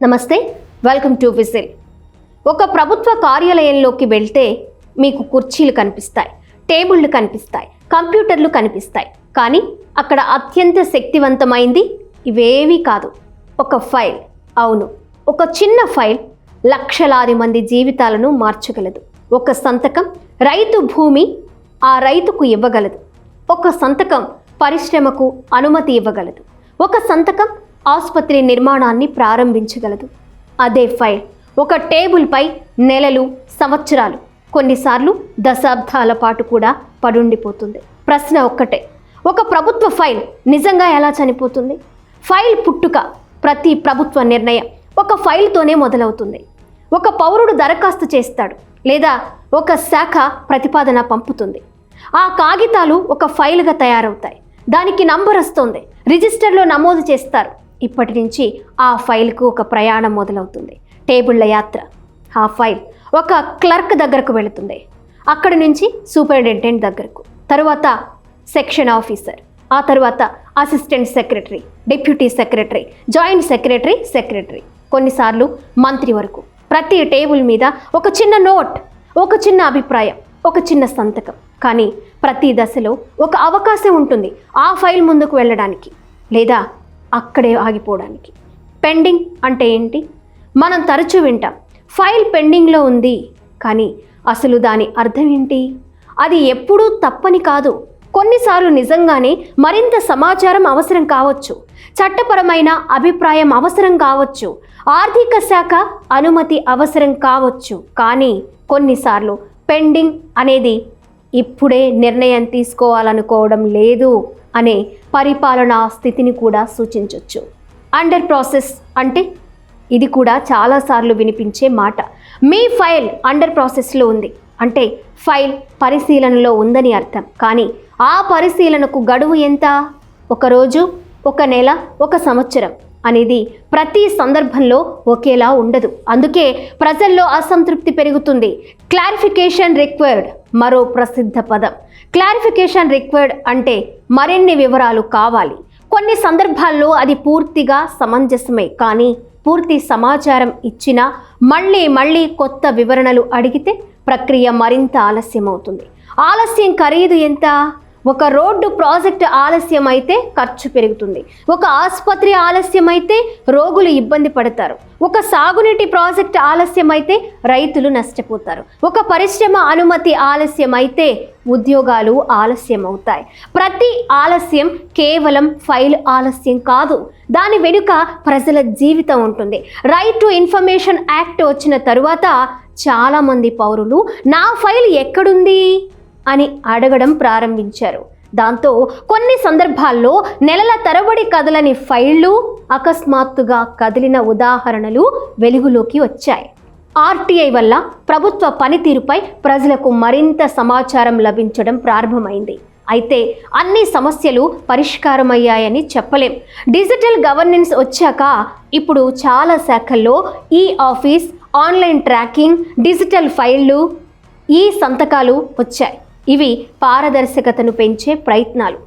నమస్తే, welcome to whistle. ఒక ప్రభుత్వ కార్యాలయంలోకి వెళ్తే మీకు కుర్చీలు కనిపిస్తాయి, టేబుళ్లు కనిపిస్తాయి, కంప్యూటర్లు కనిపిస్తాయి. కానీ అక్కడ అత్యంత శక్తివంతమైంది ఇవేవీ కాదు, ఒక ఫైల్. అవును, ఒక చిన్న ఫైల్ లక్షలాది మంది జీవితాలను మార్చగలదు. ఒక సంతకం రైతు భూమి ఆ రైతుకు ఇవ్వగలదు. ఒక సంతకం పరిశ్రమకు అనుమతి ఇవ్వగలదు. ఒక సంతకం ఆసుపత్రి నిర్మాణాన్ని ప్రారంభించగలదు. అదే ఫైల్ ఒక టేబుల్పై నెలలు, సంవత్సరాలు, కొన్నిసార్లు దశాబ్దాల పాటు కూడా పడుండిపోతుంది. ప్రశ్న ఒక్కటే, ఒక ప్రభుత్వ ఫైల్ నిజంగా ఎలా చనిపోతుంది? ఫైల్ పుట్టుక ప్రతి ప్రభుత్వ నిర్ణయం ఒక ఫైల్తోనే మొదలవుతుంది. ఒక పౌరుడు దరఖాస్తు చేస్తాడు లేదా ఒక శాఖ ప్రతిపాదన పంపుతుంది. ఆ కాగితాలు ఒక ఫైల్గా తయారవుతాయి. దానికి నంబర్ వస్తుంది, రిజిస్టర్లో నమోదు చేస్తారు. ఇప్పటి నుంచి ఆ ఫైల్కు ఒక ప్రయాణం మొదలవుతుంది, టేబుళ్ల యాత్ర. ఆ ఫైల్ ఒక క్లర్క్ దగ్గరకు వెళుతుంది, అక్కడి నుంచి సూపరింటెండెంట్ దగ్గరకు, తరువాత సెక్షన్ ఆఫీసర్, ఆ తర్వాత assistant secretary, deputy secretary, joint secretary, కొన్నిసార్లు మంత్రి వరకు. ప్రతి టేబుల్ మీద ఒక చిన్న నోట్, ఒక చిన్న అభిప్రాయం, ఒక చిన్న సంతకం. కానీ ప్రతి దశలో ఒక అవకాశం ఉంటుంది ఆ ఫైల్ ముందుకు వెళ్ళడానికి లేదా అక్కడే ఆగిపోవడానికి. పెండింగ్ అంటే ఏంటి? మనం తరచూ వింటాం, ఫైల్ పెండింగ్లో ఉంది. కానీ అసలు దాని అర్థం ఏంటి? అది ఎప్పుడూ తప్పని కాదు. కొన్నిసార్లు నిజంగానే మరింత సమాచారం అవసరం కావచ్చు, చట్టపరమైన అభిప్రాయం అవసరం కావచ్చు, ఆర్థిక శాఖ అనుమతి అవసరం కావచ్చు. కానీ కొన్నిసార్లు పెండింగ్ అనేది ఇప్పుడే నిర్ణయం తీసుకోవాలనుకోవడం లేదు అనే పరిపాలనా స్థితిని కూడా సూచించవచ్చు. అండర్ ప్రాసెస్ అంటే ఇది కూడా చాలాసార్లు వినిపించే మాట. మీ ఫైల్ అండర్ ప్రాసెస్లో ఉంది అంటే ఫైల్ పరిశీలనలో ఉందని అర్థం. కానీ ఆ పరిశీలనకు గడువు ఎంత? ఒక రోజు, ఒక నెల, ఒక సంవత్సరం అనేది ప్రతి సందర్భంలో ఒకేలా ఉండదు. అందుకే ప్రజల్లో అసంతృప్తి పెరుగుతుంది. క్లారిఫికేషన్ రిక్వైర్డ్ మరో ప్రసిద్ధ పదం. క్లారిఫికేషన్ రిక్వైర్డ్ అంటే మరిన్ని వివరాలు కావాలి. కొన్ని సందర్భాల్లో అది పూర్తిగా సమంజసమే. కానీ పూర్తి సమాచారం ఇచ్చినా మళ్ళీ కొత్త వివరణలు అడిగితే ప్రక్రియ మరింత ఆలస్యం అవుతుంది. ఆలస్యం ఖరీదు ఎంత? ఒక రోడ్డు ప్రాజెక్టు ఆలస్యం అయితే ఖర్చు పెరుగుతుంది. ఒక ఆసుపత్రి ఆలస్యం అయితే రోగులు ఇబ్బంది పడతారు. ఒక సాగునీటి ప్రాజెక్టు ఆలస్యం అయితే రైతులు నష్టపోతారు. ఒక పరిశ్రమ అనుమతి ఆలస్యం అయితే ఉద్యోగాలు ఆలస్యం అవుతాయి. ప్రతి ఆలస్యం కేవలం ఫైల్ ఆలస్యం కాదు, దాని వెనుక ప్రజల జీవితం ఉంటుంది. రైట్ టు ఇన్ఫర్మేషన్ యాక్ట్ వచ్చిన తరువాత చాలామంది పౌరులు నా ఫైల్ ఎక్కడుంది అని అడగడం ప్రారంభించారు. దాంతో కొన్ని సందర్భాల్లో నెలల తరబడి కదలని ఫైళ్లు అకస్మాత్తుగా కదిలిన ఉదాహరణలు వెలుగులోకి వచ్చాయి. ఆర్టీఐ వల్ల ప్రభుత్వ పనితీరుపై ప్రజలకు మరింత సమాచారం లభించడం ప్రారంభమైంది. అయితే అన్ని సమస్యలు పరిష్కారమయ్యాయని చెప్పలేం. డిజిటల్ గవర్నెన్స్ వచ్చాక ఇప్పుడు చాలా శాఖల్లో ఈ ఆఫీస్, ఆన్లైన్ ట్రాకింగ్, డిజిటల్ ఫైళ్లు, ఈ సంతకాలు వచ్చాయి. ఇవి పారదర్శకతను పెంచే ప్రయత్నాలు.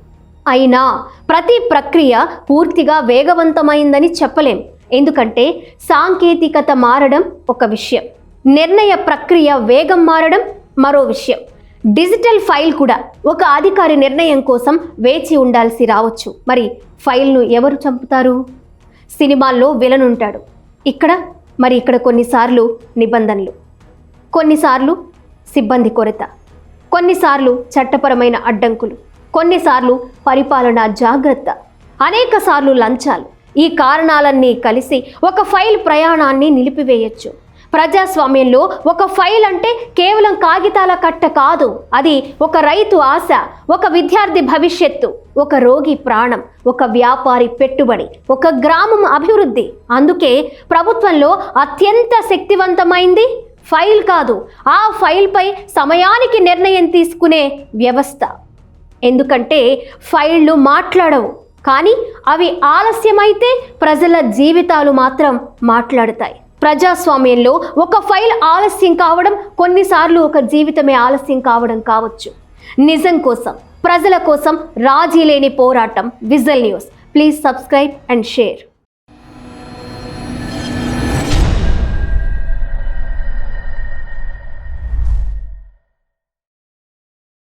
అయినా ప్రతి ప్రక్రియ పూర్తిగా వేగవంతమైందని చెప్పలేం. ఎందుకంటే సాంకేతికత మారడం ఒక విషయం, నిర్ణయ ప్రక్రియ వేగం మారడం మరో విషయం. డిజిటల్ ఫైల్ కూడా ఒక అధికారి నిర్ణయం కోసం వేచి ఉండాల్సి రావచ్చు. మరి ఫైల్ను ఎవరు చంపుతారు? సినిమాల్లో విలన్ ఉంటాడు, ఇక్కడ కొన్నిసార్లు నిబంధనలు, కొన్నిసార్లు సిబ్బంది కొరత, కొన్నిసార్లు చట్టపరమైన అడ్డంకులు, కొన్నిసార్లు పరిపాలనా జాగ్రత్త, అనేకసార్లు లంచాలు. ఈ కారణాలన్నీ కలిసి ఒక ఫైల్ ప్రయాణాన్ని నిలిపివేయచ్చు. ప్రజాస్వామ్యంలో ఒక ఫైల్ అంటే కేవలం కాగితాల కట్ట కాదు, అది ఒక రైతు ఆశ, ఒక విద్యార్థి భవిష్యత్తు, ఒక రోగి ప్రాణం, ఒక వ్యాపారి పెట్టుబడి, ఒక గ్రామం అభివృద్ధి. అందుకే ప్రభుత్వంలో అత్యంత శక్తివంతమైంది ఫైల్ కాదు, ఆ ఫైల్పై సమయానికి నిర్ణయం తీసుకునే వ్యవస్థ. ఎందుకంటే ఫైళ్లు మాట్లాడవు, కానీ అవి ఆలస్యమైతే ప్రజల జీవితాలు మాత్రం మాట్లాడతాయి. ప్రజాస్వామ్యంలో ఒక ఫైల్ ఆలస్యం కావడం కొన్నిసార్లు ఒక జీవితమే ఆలస్యం కావడం కావచ్చు. నిజం కోసం, ప్రజల కోసం రాజీ లేని పోరాటం. Whistle news. Please subscribe and share.